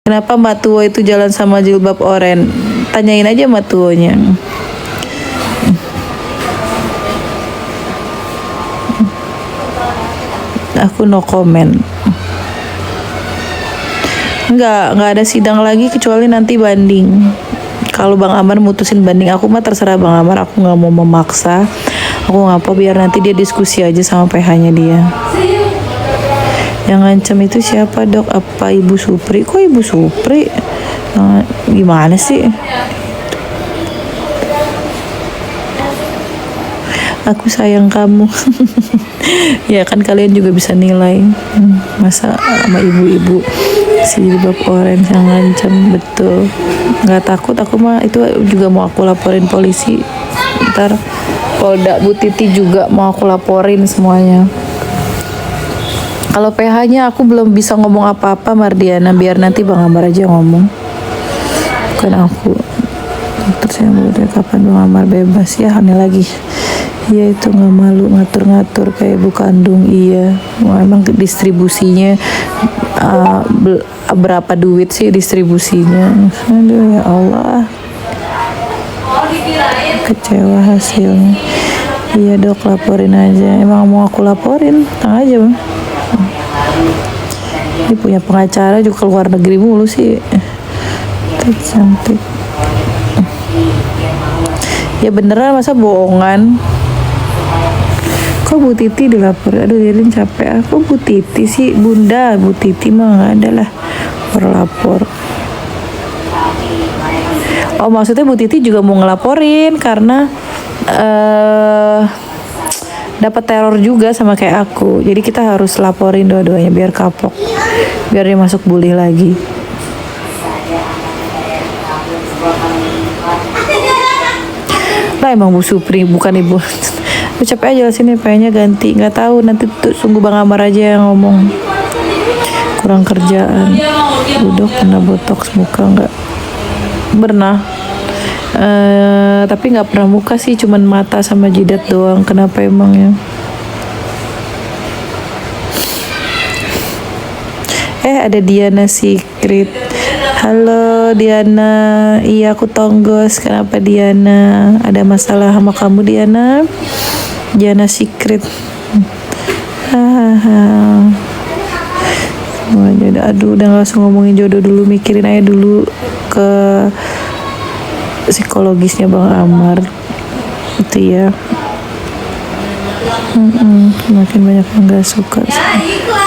Kenapa Mbak Tuo itu jalan sama jilbab oren? Tanyain aja Mbak Tuonya. Aku no comment. Nggak ada sidang lagi kecuali nanti banding. Kalau Bang Amar mutusin banding, aku mah terserah Bang Amar, aku nggak mau memaksa. Aku ngapa biar nanti dia diskusi aja sama PH-nya dia. Yang ngancam itu siapa dok? Apa Ibu Supri? Kok Ibu Supri? Gimana sih? Aku sayang kamu. Ya kan kalian juga bisa nilai. Masa sama ibu-ibu si jilbab orange yang ngancam, betul. Nggak takut, aku mah itu juga mau aku laporin polisi. Ntar Polda Bu Titi juga mau aku laporin semuanya. Kalau PH-nya aku belum bisa ngomong apa-apa Mardiana, biar nanti Bang Amar aja ngomong. Bukan aku. Terus yang berarti kapan Bang Amar bebas ya, aneh lagi. Iya itu nggak malu ngatur-ngatur kayak ibu kandung. Iya, emang distribusinya berapa duit sih distribusinya? Aduh ya Allah, kecewa hasilnya. Iya dok, laporin aja. Emang mau aku laporin, tenang aja Bang. Ini punya pengacara juga keluar negeri mulu sih. Cantik. Ya beneran, masa bohongan? Kok Bu Titi dilapor? Aduh Irin capek. Aku Bu Titi sih, Bunda Bu Titi mah nggak ada lah berlapor. Oh maksudnya Bu Titi juga mau ngelaporin karena dapat teror juga sama kayak aku. Jadi kita harus laporin dua-duanya biar kapok, biar dia masuk bully lagi. Lah emang Bu Supri bukan ibu. Aku capek aja sini, pengennya ganti. Nggak tahu, nanti tuh sungguh Bang Amar aja yang ngomong. Kurang kerjaan. Udah kena botox muka nggak? Pernah. Tapi nggak pernah muka sih, cuman mata sama jidat doang. Kenapa emangnya? Ada Diana Secret. Halo Diana, iya aku tonggos. Kenapa Diana? Ada masalah sama kamu Diana? Diana Secret. Semuanya aduh, udah nggak usah ngomongin jodoh dulu, mikirin aja dulu ke psikologisnya Bang Amar itu ya. Makin banyak yang gak suka,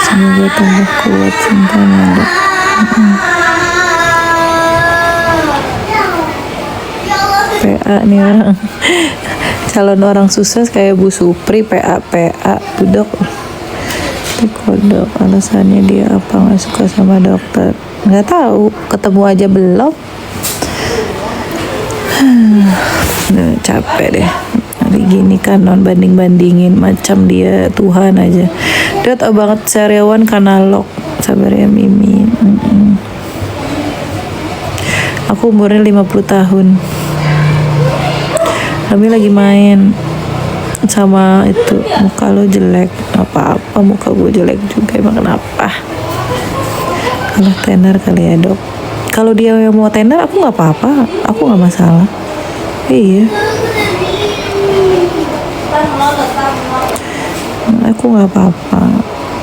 semoga tambah kuat cintanya dok. PA nih orang calon orang sukses kayak Bu Supri, PA tuh dok. Kodok alasannya dia apa nggak suka sama dokter? Nggak tahu, ketemu aja belum. Capek deh hari gini kan, non banding-bandingin macam dia Tuhan aja. Dia tau banget sariawan kanalog. Sabar ya Mimi. Aku umurnya 50 tahun. Kami lagi main sama itu, muka lo jelek. Apa-apa muka gue jelek juga, emang kenapa? Kalau tenar kali ya dok. Kalau dia yang mau tenar aku nggak apa-apa, aku nggak masalah. Iya, aku nggak apa-apa.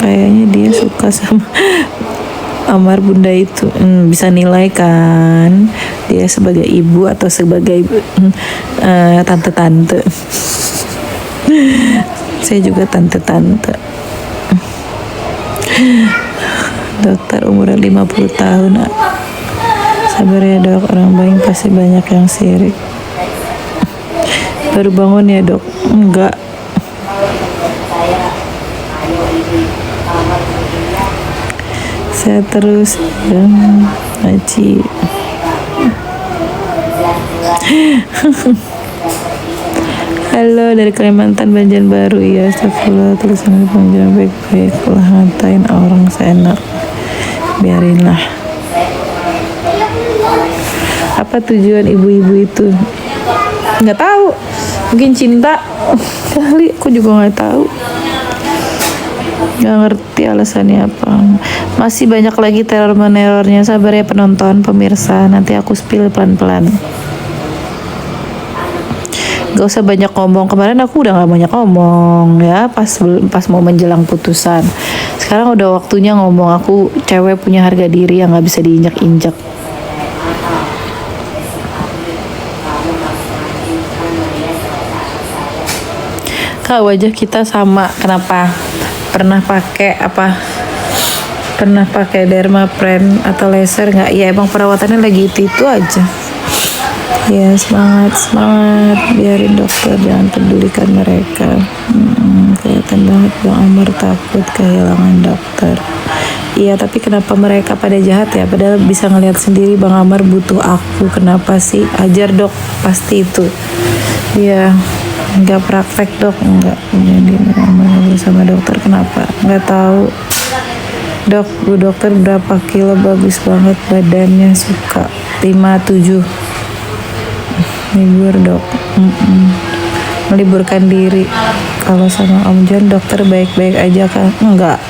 Kayaknya dia suka sama Amar Bunda itu. Bisa nilai kan dia sebagai ibu atau sebagai tante-tante. Saya juga tante-tante. Dokter umurnya 50 tahun. Sabar ya dok, orang baik pasti banyak yang sirik. Baru bangun ya dok? Enggak. Saya terus ya, Aci. Halo dari Kalimantan Banjarbaru. Ya astagfirullah, tulisan panjang baik-baik lah, ngatain orang seenak. Biarinlah. Apa tujuan ibu-ibu itu? Nggak tahu, mungkin cinta kali, aku juga nggak tahu. Gak ngerti alasannya apa. Masih banyak lagi teror menerornya. Sabar ya penonton, pemirsa. Nanti aku spill pelan-pelan. Gak usah banyak ngomong. Kemarin aku udah gak banyak ngomong ya, pas mau menjelang putusan. Sekarang udah waktunya ngomong. Aku cewek punya harga diri yang gak bisa diinjak-injak. Kak, wajah kita sama. Kenapa? Pernah pakai apa? Pernah pakai dermapen atau laser nggak? Ya emang perawatannya lagi itu aja. Ya semangat, biarin dokter, jangan pedulikan mereka. Kelihatan banget Bang Amar takut kehilangan dokter. Iya, tapi kenapa mereka pada jahat ya? Padahal bisa ngelihat sendiri Bang Amar butuh aku. Kenapa sih? Ajar dok, pasti itu. Iya, nggak praktek dok, nggak. Jadi bersama dokter kenapa? Nggak tahu. Dok, bu dokter berapa kilo? Bagus banget badannya, suka 57. Libur dok. Meliburkan diri. Kalau sama Om John dokter baik-baik aja kan? Enggak.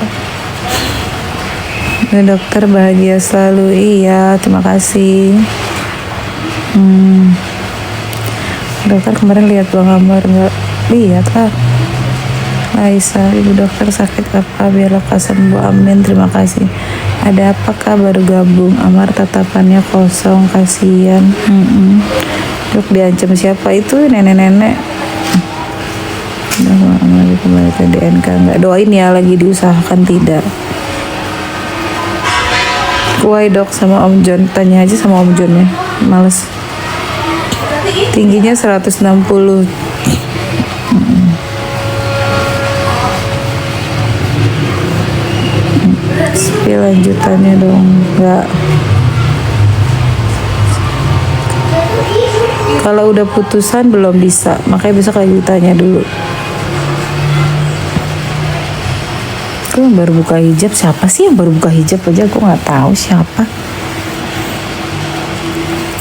Dokter bahagia selalu. Iya, terima kasih. Dokter kemarin lihat Bang Amar nggak? Lihat lah. Aisyah, ibu dokter sakit apa? Biar lekas sembuh, amin. Terima kasih. Ada apakah baru gabung? Amar tatapannya kosong, kasihan. Dok diancam siapa itu? Nenek-nenek. Lagi kembali ke DNK nggak? Doain ya, lagi diusahakan tidak. Why dok sama Om John? Tanya aja sama Om John ya. Males. Tingginya 160. Spill lanjutannya dong. Enggak. Kalau udah putusan belum bisa, makanya bisa kayak ditanya dulu. Aku yang baru buka hijab, siapa sih yang baru buka hijab aja? Aku nggak tahu siapa.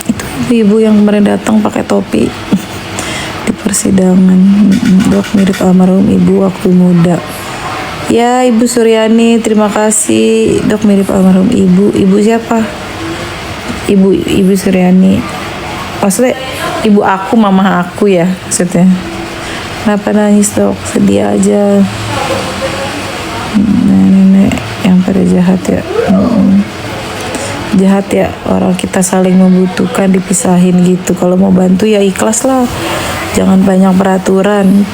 Itu ibu yang kemarin datang pakai topi di persidangan. Dok mirip almarhum ibu waktu muda. Ya, Ibu Suryani, terima kasih. Dok mirip almarhum ibu. Ibu siapa? Ibu Suryani. Maksudnya ibu aku, mama aku ya maksudnya. Kenapa nangis dok? Sedih aja. Nenek yang pada jahat ya. Jahat ya, orang kita saling membutuhkan dipisahin gitu. Kalau mau bantu ya ikhlas lah. Jangan banyak peraturan.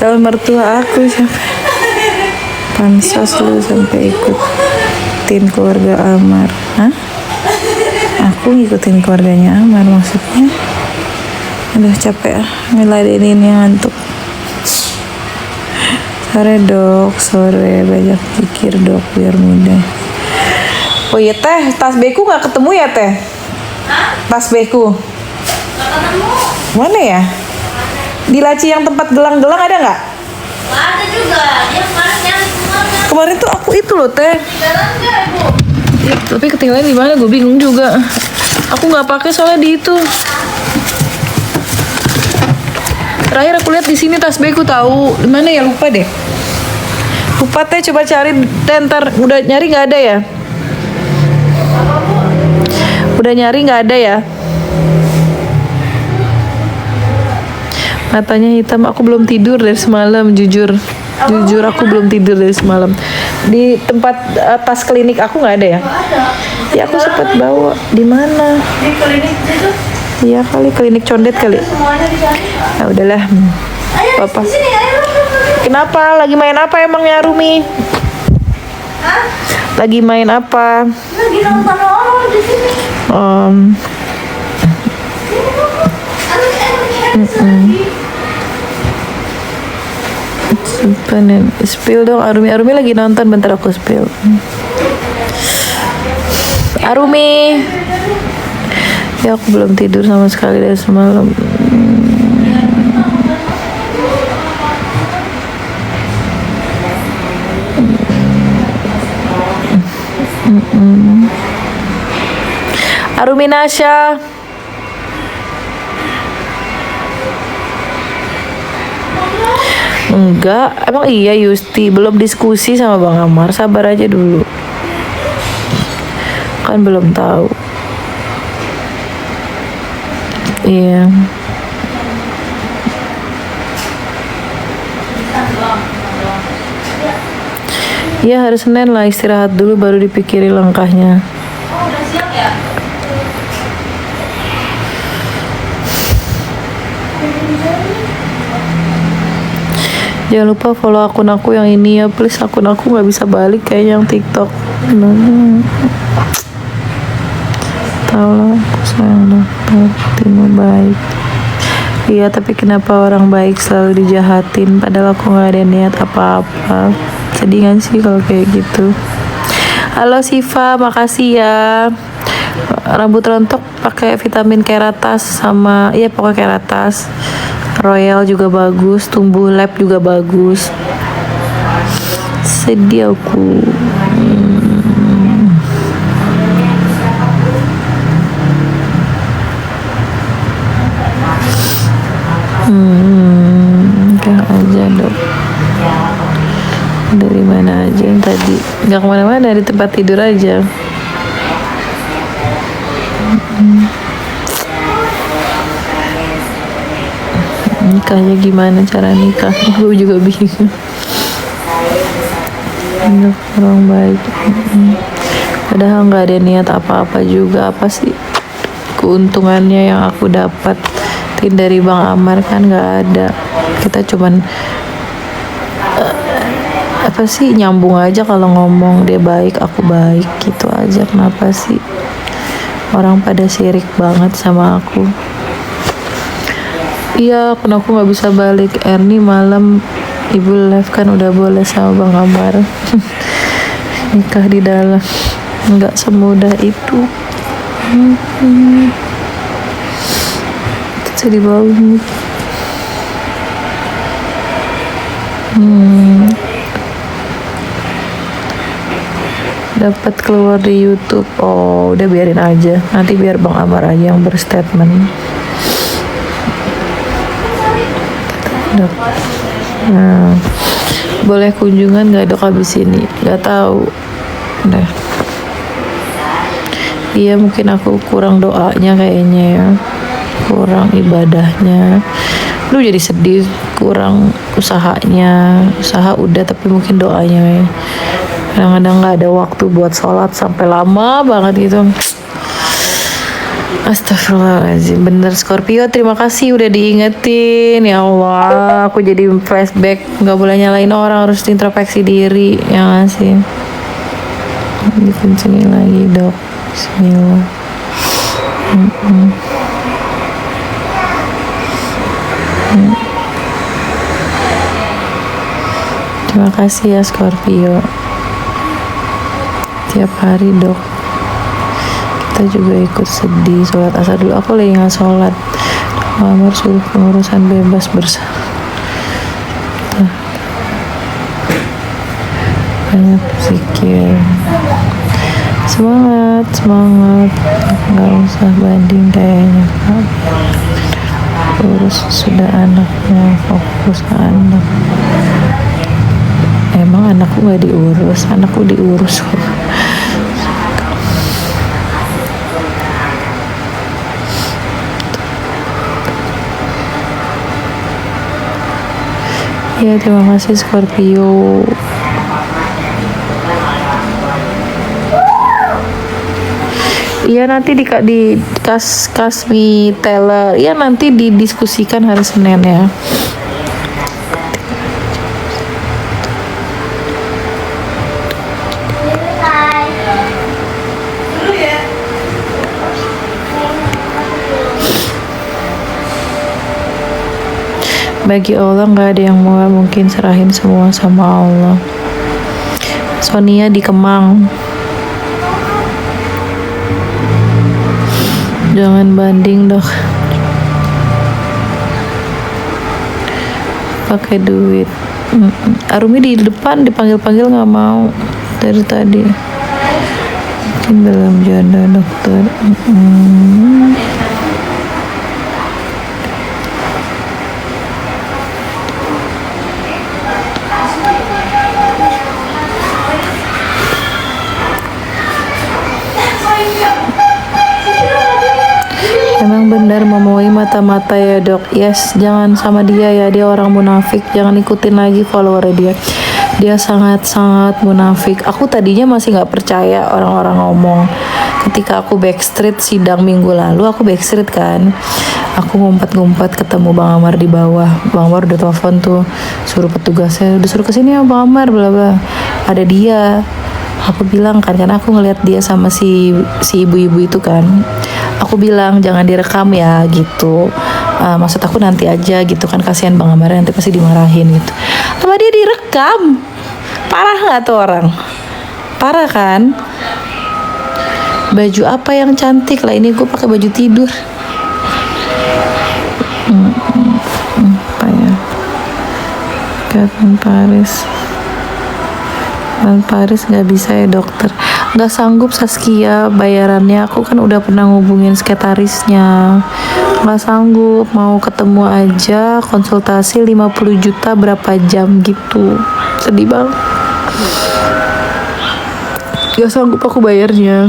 Calon mertua aku siapa? Pansos lu sampai ikutin keluarga Amar. Hah? Aku ngikutin keluarganya Amar maksudnya? Aduh capek ah, ngeladenin yang ngantuk. Sore dok, sore banyak pikir dok biar mudah. Oh iya teh, tas beku nggak ketemu ya teh? Tas beku? Nggak ketemu. Mana ya? Di laci yang tempat gelang-gelang ada nggak? Nggak ada juga. Dia kemarin nyari semuanya. Kemarin tuh aku itu loh teh. Jalan nggak bu? Ya, tapi ketinggalan di mana? Gue bingung juga. Aku nggak pakai soalnya di itu. Terakhir aku lihat di sini tas beku tahu. Di mana ya, lupa deh. Lupa teh, coba cari teh, ntar udah nyari nggak ada ya? Udah nyari nggak ada ya? Matanya hitam, aku belum tidur dari semalam, jujur aku belum tidur dari semalam. Di tempat tas klinik aku nggak ada ya? Ya aku sempat bawa. Di mana? Di klinik itu? Iya kali, klinik condet kali. Nah udahlah. Papa. Kenapa? Lagi main apa emangnya Rumi? Lagi main apa? Lagi nonton orang di sini. Simpanan spill dong. Arumi lagi nonton, bentar aku spill. Arumi, ya aku belum tidur sama sekali dari semalam. Minasya. Enggak, emang iya Yusti belum diskusi sama Bang Amar, sabar aja dulu. Kan belum tahu. Iya. Iya hari Senin lah, istirahat dulu baru dipikiri langkahnya. Jangan lupa follow akun aku yang ini ya, please. Akun aku nggak bisa balik kayak yang TikTok. Tahu lah, aku sayang dokter, timu baik. Iya, tapi kenapa orang baik selalu dijahatin? Padahal aku nggak ada niat apa-apa. Sedih kan sih kalau kayak gitu. Halo Siva, makasih ya. Rambut rontok pakai vitamin keratas sama, iya pokoknya keratas. Royal juga bagus, tumbuh lab juga bagus. Sedih aku. Enggak aja dok. Dari mana aja tadi? Nggak kemana-mana, di tempat tidur aja. Nikahnya gimana, cara nikah? Gue juga bingung. Anak orang baik. Padahal nggak ada niat apa-apa juga. Apa sih keuntungannya yang aku dapatin dari Bang Amar? Kan nggak ada. Kita cuman apa sih, nyambung aja kalau ngomong, dia baik aku baik gitu aja. Kenapa sih orang pada sirik banget sama aku? Iya, aku nggak bisa balik. Erni malam ibu live kan udah boleh sama Bang Amar. Nikah di dalam nggak semudah itu. Sedih banget. Dapat keluar di YouTube. Oh, udah biarin aja. Nanti biar Bang Amar aja yang berstatement. Nah, boleh kunjungan nggak dok habis ini? Nggak tahu. Udah. Iya mungkin aku kurang doanya kayaknya ya, kurang ibadahnya. Lu jadi sedih, kurang usahanya. Usaha udah tapi mungkin doanya ya. Kadang-kadang nggak ada waktu buat sholat sampai lama banget gitu. Astagfirullahaladzim. Bener Scorpio, terima kasih udah diingetin. Ya Allah, aku jadi flashback. Nggak boleh nyalain orang, harus introspeksi diri. Ya nggak sih? Dikencengin lagi dok. Bismillah. Terima kasih ya Scorpio. Tiap hari dok, kita juga ikut sedih. Sholat asar dulu, aku lagi nggak sholat. Amar suruh pengurusan bebas bersama. Banyak zikir. Semangat, semangat. Nggak usah banding kayaknya Kak. Urus sudah anaknya, fokus ke anak. Emang anakku nggak diurus? Anakku diurus kok. Ya terima kasih Scorpio. Iya nanti di Kasmi Teller. Iya nanti didiskusikan hari Senin ya. Bagi Allah nggak ada yang mau, mungkin serahin semua sama Allah. Sonia di Kemang. Jangan banding dok. Pakai duit. Arumi di depan dipanggil-panggil nggak mau dari tadi. Mungkin belum jodoh dokter. Emang benar memoai mata-mata ya dok. Yes, jangan sama dia ya, dia orang munafik. Jangan ikutin lagi follower dia. Dia sangat-sangat munafik. Aku tadinya masih nggak percaya orang-orang ngomong. Ketika aku backstreet sidang minggu lalu, aku backstreet kan. Aku ngumpet-ngumpet ketemu Bang Amar di bawah. Bang Amar udah telepon tuh, suruh petugasnya, udah suruh kesini ya Bang Amar, bla bla. Ada dia. Aku bilang kan, karena aku ngeliat dia sama si ibu-ibu itu kan. Aku bilang jangan direkam ya gitu. Maksud aku nanti aja gitu kan, kasihan Bang Amar nanti pasti dimarahin gitu. Sama dia direkam. Parah nggak tuh orang? Parah kan? Baju apa yang cantik lah ini, gue pakai baju tidur. Apa ya? Catherine Paris. Paris nggak bisa ya dokter, nggak sanggup Saskia bayarannya. Aku kan udah pernah ngubungin sekretarisnya, nggak sanggup. Mau ketemu aja konsultasi 50 juta berapa jam gitu, sedih banget. Nggak sanggup aku bayarnya.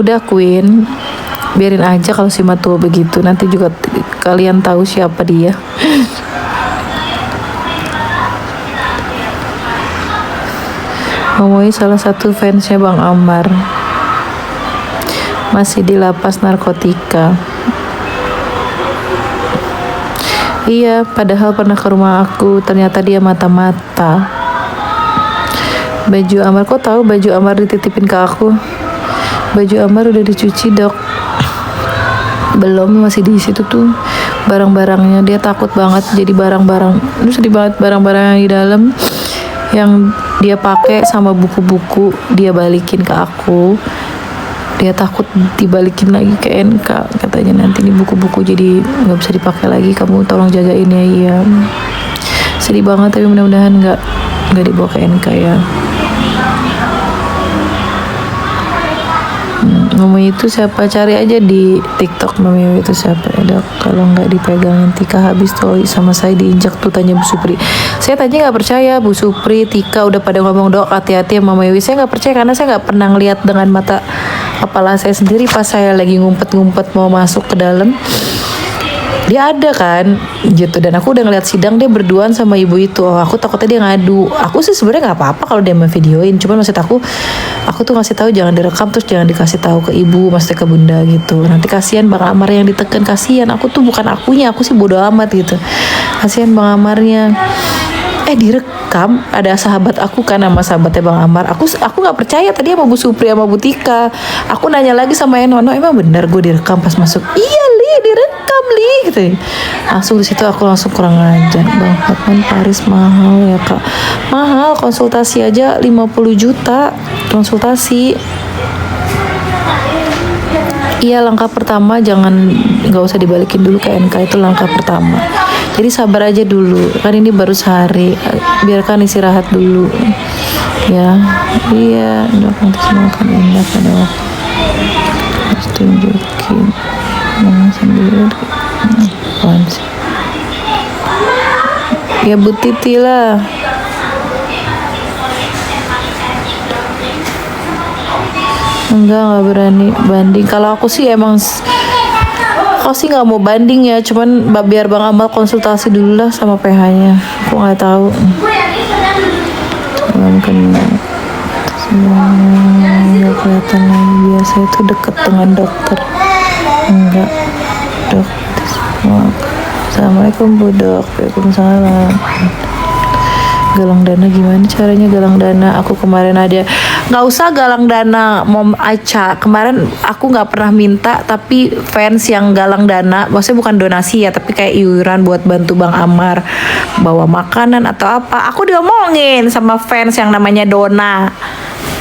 Udah Queen, biarin aja kalau si Matua begitu, nanti juga kalian tahu siapa dia. Ngomongin salah satu fansnya Bang Amar masih di lapas narkotika. Iya, padahal pernah ke rumah aku, ternyata dia mata-mata. Baju Amar, kok tahu baju Amar dititipin ke aku? Baju Amar udah dicuci dok. Belum, masih di situ tuh barang-barangnya. Dia takut banget jadi barang-barang, itu sedih banget, barang-barang yang di dalam yang dia pakai sama buku-buku dia balikin ke aku. Dia takut dibalikin lagi ke NK, katanya nanti nih buku-buku jadi nggak bisa dipakai lagi, kamu tolong jagain ya. Iya, sedih banget, tapi mudah-mudahan nggak dibawa ke NK ya. Mami itu siapa? Cari aja di TikTok Mami itu siapa ya dok. Kalau nggak dipegang Tika habis tuh sama saya diinjak tuh, tanya Bu Supri. Saya tadi nggak percaya, Bu Supri, Tika udah pada ngomong dok hati-hati sama Mami. Saya nggak percaya karena saya nggak pernah ngeliat dengan mata kepala saya sendiri pas saya lagi ngumpet-ngumpet mau masuk ke dalam. Dia ada kan gitu, dan aku udah ngeliat sidang dia berduaan sama ibu itu. Aku takutnya dia ngadu. Aku sih sebenarnya nggak apa-apa kalau dia mau videoin, cuman maksud aku tuh ngasih tahu jangan direkam, terus jangan dikasih tahu ke ibu, maksudnya ke bunda gitu. Nanti kasihan Bang Amar yang ditekan, kasihan. Aku tuh bukan akunya, aku sih bodo amat gitu. Kasihan Bang Amarnya. Direkam, ada sahabat aku kan sama sahabatnya Bang Amar. Aku nggak percaya tadi sama Bu Supri sama Bu Tika. Aku nanya lagi sama Enono, emang benar gue direkam pas masuk? Iya Li, direkam Li gitu. Langsung di situ aku langsung kurang ajar. Bang Hotman Paris mahal ya kak. Mahal, konsultasi aja 50 juta konsultasi. Iya, langkah pertama nggak usah dibalikin dulu ke NK, itu langkah pertama. Jadi sabar aja dulu, kan ini baru sehari, biarkan istirahat dulu. Ya, iya, dok nanti semua akan indah pada waktu. Harus tunjukin, sendiri. Apaan sih? Ya Bu Titi lah. Enggak berani banding. Kalau aku sih emang aku sih nggak mau banding ya, cuman biar Bang Amal konsultasi dulu lah sama PH-nya. Aku nggak tahu. Mungkin nggak kelihatan lagi, biasa itu deket dengan dokter. Enggak, dok. Assalamualaikum Bu Dok. Waalaikumsalam. Galang dana gimana caranya galang dana? Aku kemarin ada, nggak usah galang dana Mom Aca, kemarin aku nggak pernah minta, tapi fans yang galang dana, maksudnya bukan donasi ya, tapi kayak iuran buat bantu Bang Amar bawa makanan atau apa. Aku diomongin sama fans yang namanya Dona.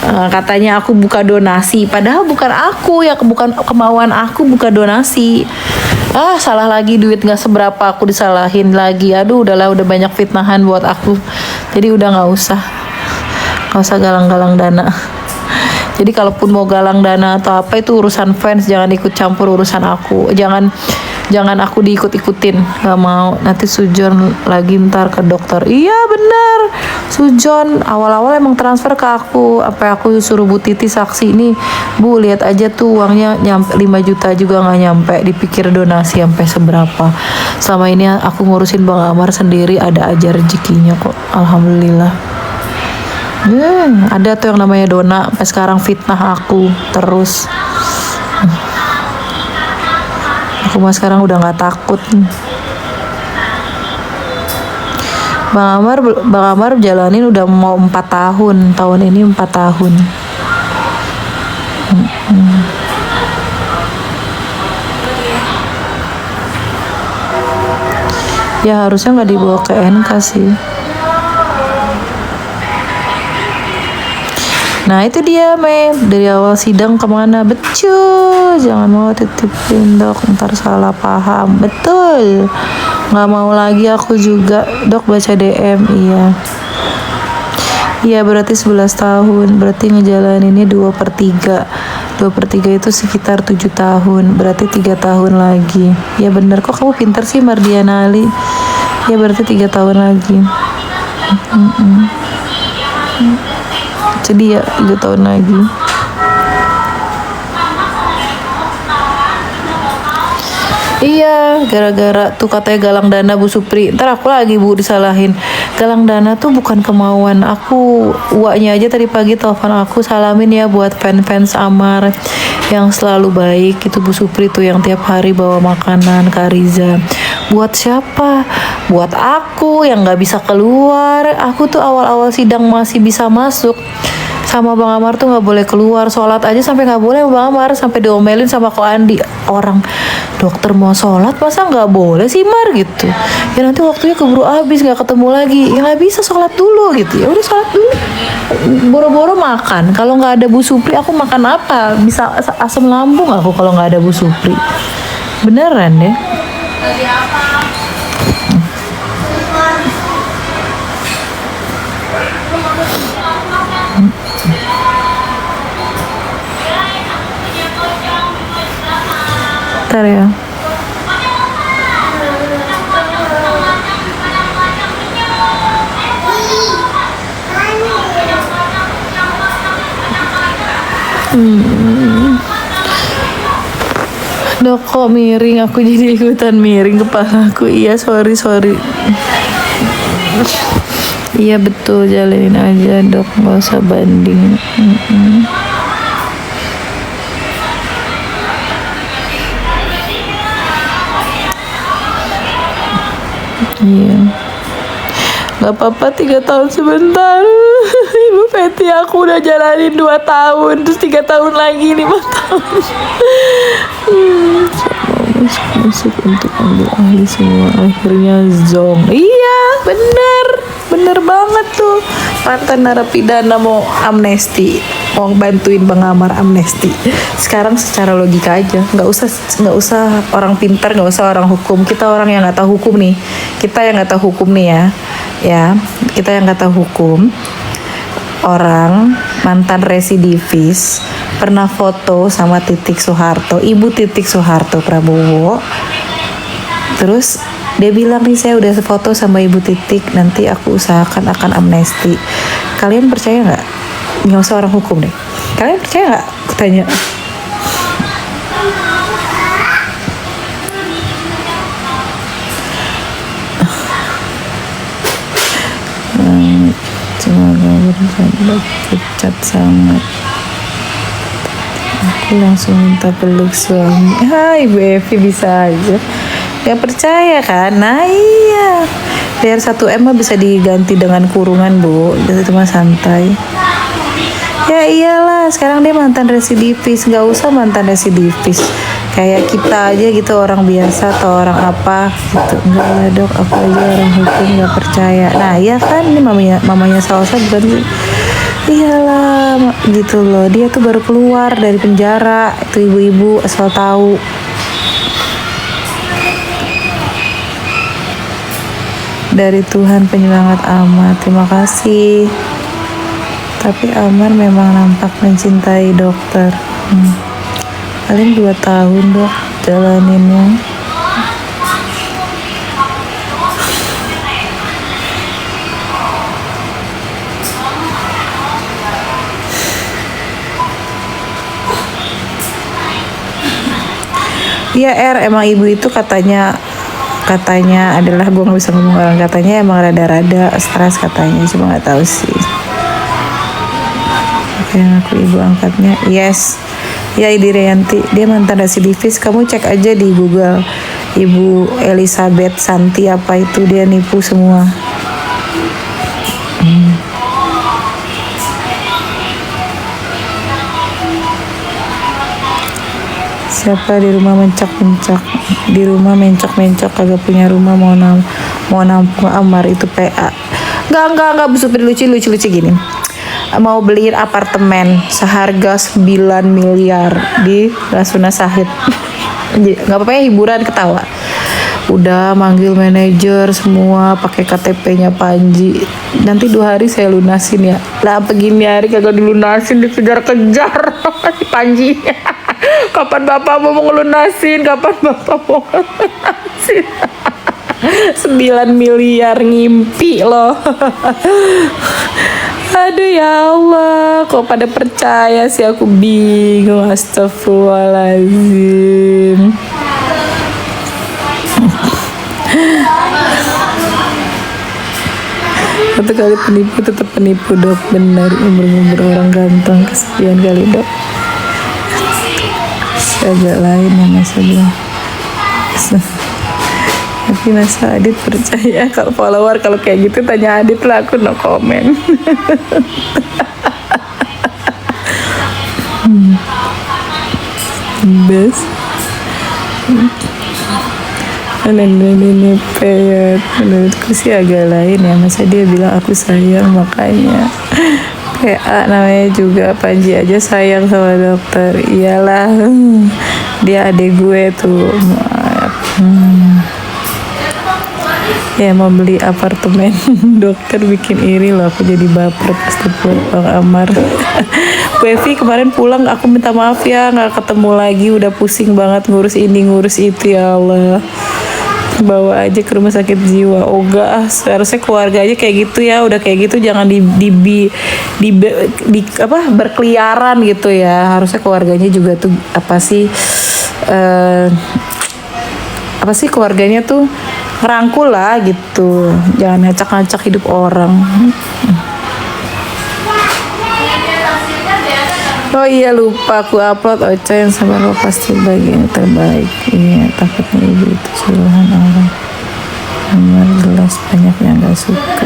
Katanya aku buka donasi, padahal bukan aku ya, bukan kemauan aku buka donasi. Salah lagi, duit nggak seberapa aku disalahin lagi. Aduh, udahlah, udah banyak fitnahan buat aku, jadi udah nggak usah. Gak usah galang-galang dana. Jadi kalaupun mau galang dana atau apa itu urusan fans, jangan ikut campur urusan aku. Jangan aku diikut-ikutin, gak mau. Nanti Sujon lagi ntar ke dokter. Iya bener, Sujon awal-awal emang transfer ke aku. Apa aku suruh Bu Titi saksi nih, Bu lihat aja tuh uangnya nyampe 5 juta juga nggak nyampe. Dipikir donasi sampai seberapa. Selama ini aku ngurusin Bang Amar sendiri, ada aja rezekinya kok. Alhamdulillah. Ada tuh yang namanya Dona, sampai sekarang fitnah aku terus. Aku mah sekarang udah nggak takut. Bang Amar jalanin udah mau 4 tahun. Tahun ini 4 tahun. Ya harusnya nggak dibawa ke NK sih. Nah itu dia Mei, dari awal sidang kemana? Betul, jangan mau titipin dok, ntar salah paham. Betul, nggak mau lagi aku juga dok baca DM. Iya berarti 11 tahun, berarti ngejalaninnya 2/3. 2/3 itu sekitar 7 tahun, berarti 3 tahun lagi. Ya bener, kok kamu pintar sih Mardiana Ali. Ya berarti 3 tahun lagi. Jadi ya 3 tahun lagi. Iya, gara-gara tuh katanya galang dana Bu Supri. Ntar aku lagi Bu disalahin. Galang dana tuh bukan kemauan aku. Uaknya aja tadi pagi telepon aku, salamin ya buat fans-fans Amar yang selalu baik. Itu Bu Supri tuh yang tiap hari bawa makanan ke Riza. Buat siapa? Buat aku yang gak bisa keluar. Aku tuh awal-awal sidang masih bisa masuk. Sama Bang Amar tuh nggak boleh keluar, sholat aja sampai nggak boleh Bang Amar, sampai diomelin sama Ko Andi. Orang dokter mau sholat masa nggak boleh sih Mar gitu. Ya nanti waktunya keburu habis, nggak ketemu lagi. Ya nggak bisa, sholat dulu gitu. Ya udah sholat dulu. Boro-boro makan. Kalau nggak ada Bu Supri aku makan apa? Bisa asam lambung aku kalau nggak ada Bu Supri. Beneran deh. Bentar ya. Dok kok miring, aku jadi ikutan miring kepalaku. Iya sorry. Iya betul, jalanin aja dok, nggak usah banding. Iya, nggak apa-apa 3 tahun sebentar. Ibu Feti aku udah jalanin 2 tahun, terus 3 tahun lagi 5 tahun. Masuk untuk ambil ahli semua, akhirnya zong. Iya bener banget tuh. Mantan narapidana mau amnesti, mau bantuin Bang Amar amnesti. Sekarang secara logika aja, nggak usah orang pintar, nggak usah orang hukum. Kita orang yang nggak tahu hukum nih, kita yang nggak tahu hukum nih ya kita yang nggak tahu hukum. Orang mantan residivis pernah foto sama Titik Soeharto, Ibu Titik Soeharto Prabowo. Terus dia bilang nih, saya udah foto sama Ibu Titik, nanti aku usahakan akan amnesti. Kalian percaya nggak? Nggak usah orang hukum deh. Kalian percaya nggak? Aku tanya. Semoga bersahabat, pucat sangat. Aku langsung minta peluk suami. Hai Ibu Evi, bisa aja. Gak percaya kan? Nah iya, biar 1M mah bisa diganti dengan kurungan Bu. Itu mah santai. Ya iyalah, sekarang dia mantan residivis. Gak usah mantan residivis, kayak kita aja gitu, orang biasa atau orang apa gitu. Enggak lah dok, aku aja orang hukum gak percaya. Nah iya kan, ini mamanya Salsa bukan? Iyalah gitu loh, dia tuh baru keluar dari penjara. Itu ibu-ibu asal tahu. Dari Tuhan penyemangat amat. Terima kasih. Tapi Amar memang nampak mencintai dokter. Paling 2 tahun dok jalaninnya. Iya emang ibu itu katanya adalah, gue nggak bisa ngomong orang, katanya emang rada-rada stres katanya, cuma nggak tahu sih. Oke, yang aku ibu angkatnya, yes, ya Idi Rianti, dia mantan residivis. Kamu cek aja di Google, Ibu Elizabeth Santi apa itu, dia nipu semua. Siapa di rumah mencak-mencak, di rumah mencak-mencak, kagak punya rumah, mau nampung Amar itu PA. Enggak super lucu gini. Mau beliin apartemen seharga 9 miliar di Rasuna Sahid. Nggak apa-apa ya, hiburan, ketawa. Udah manggil manajer semua, pakai KTP-nya Panji. Nanti 2 hari saya lunasin ya. Lah begini hari kagak dilunasin, dikejar-kejar Panji. Kapan bapak mau ngelunasin? 9 miliar ngimpi loh. Aduh ya Allah, kok pada percaya sih, aku bingung. Astagfirullahaladzim. Satu kali penipu tetap penipu dok, benar. Umur orang ganteng, kesepian kali dok. Agak lain yang masa bilang. Tapi masa Adit percaya kalau follower kalau kayak gitu, tanya Adit lah, aku no comment. Best. Ini peyat, menurutku sih agak lain ya, masa dia bilang aku sayang makanya. PA namanya juga, Panji aja sayang sama dokter. Iyalah, dia adik gue tuh. Ya mau beli apartemen. Dokter bikin iri loh, aku jadi baper pasti buat Bang Amar. Bu Evi kemarin pulang, aku minta maaf ya nggak ketemu lagi, udah pusing banget ngurus ini ngurus itu, ya Allah. Bawa aja ke rumah sakit jiwa. Oh enggak, seharusnya keluarga aja kayak gitu ya, udah kayak gitu jangan berkeliaran gitu ya. Harusnya keluarganya juga tuh apa sih keluarganya tuh ngerangkul lah gitu, jangan ngacak-ngacak hidup orang. Oh iya, lupa aku upload Ocha yang sabar lo pasti bagian terbaik. Iya, takutnya ibu itu suruhan orang. Nomor gelas banyak yang gak suka.